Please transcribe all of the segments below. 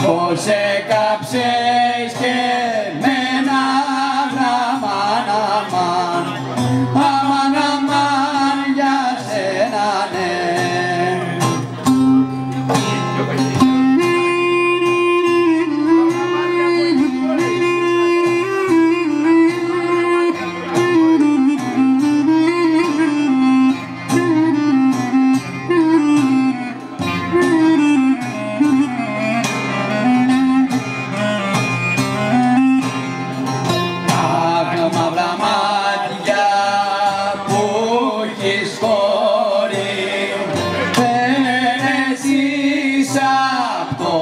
πως έκαψες και εμένα αμάν, αμάν, αμάν, αμάν για σένα, ναι. Μαύρα μάτια που έχεις χωρί, φαίνεσαι απ' το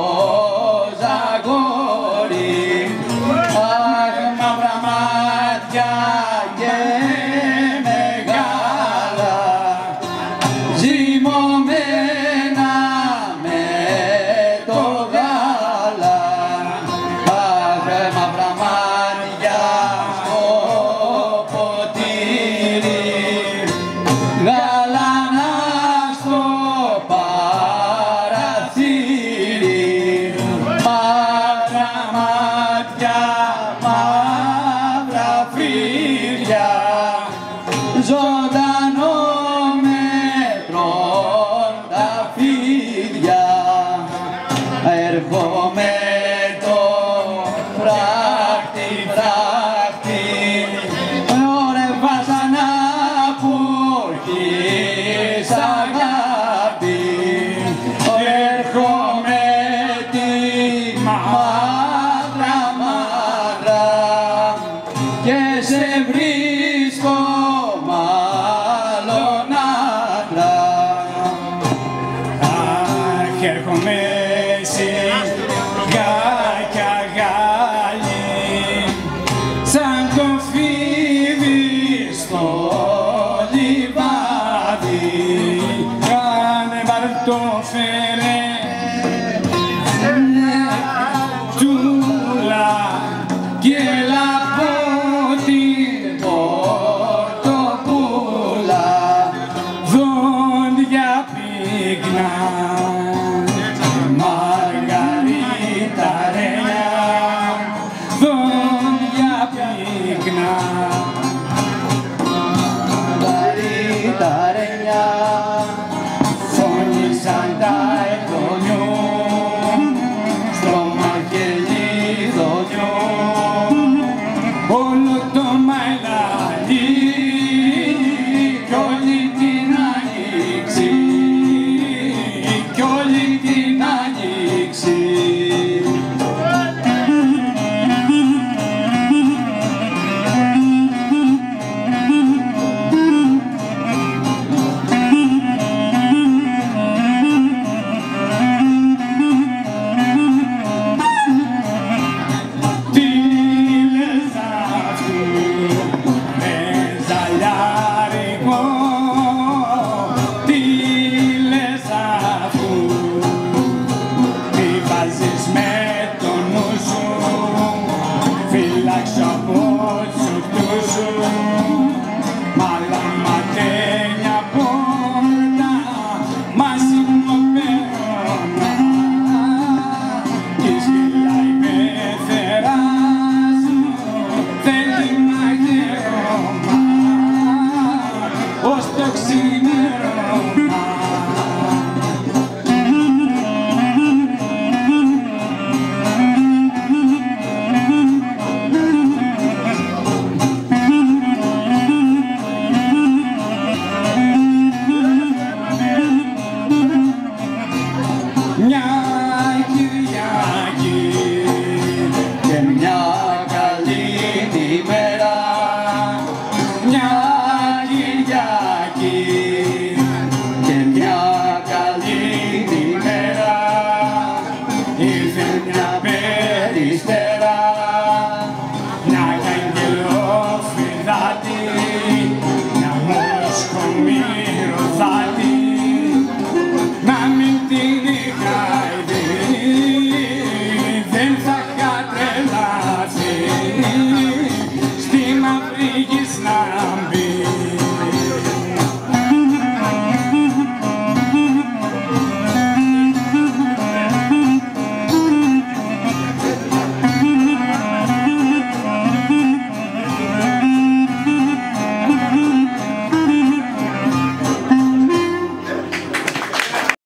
ζαγόρι. Αχ, μαύρα μάτια και μεγάλα, ζυμωμένα με το γάλα. Αχ, μαύρα μάτια γαλανά στο παραθύρι, μαύρα μάτια, μαύρα φρύδια, ζωντανό με τρών τα φίδια. Έρχομαι το φράχτη, φράχτη, ωρε βάζανα που έχεις αγάπη. Έρχομαι τη μαύρα μαύρα και σε βρίσκω μάλλον άντρα. Αχ, έρχομαι σιγά